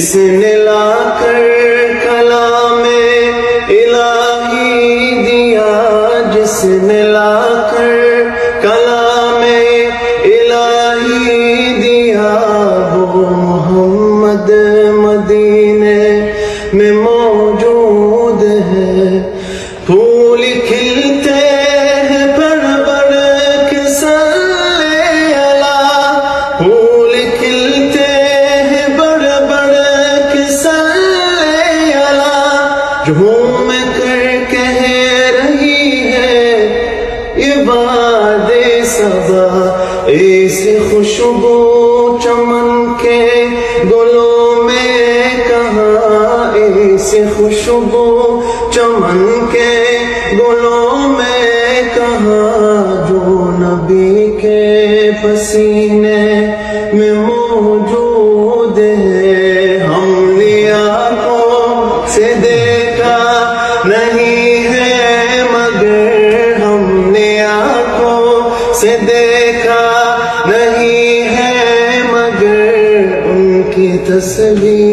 جس نے لا کر کلام الہی دیا، جس نے لا کر کلام الہی دیا، وہ محمد مدینے میں موجود ہے۔ پھول کھلتے ہیں بڑھ بڑھ کے صلی اللہ، پھول کھلتے ہیں بڑھ بڑھ کے صلی اللہ، جھوم کر کہہ رہی ہے یہ باد صبا، ایسی خوشبو چمن کے گلوں میں کہاں، ایسی خوشبو چمن کے گلوں میں کہاں، جو نبی کے پسینے میں موجود ہے۔ ہم نے آنکھوں سے دیکھا نہیں ہے مگر، ہم نے آنکھوں سے دیکھا نہیں ہے مگر، ان کی تصویر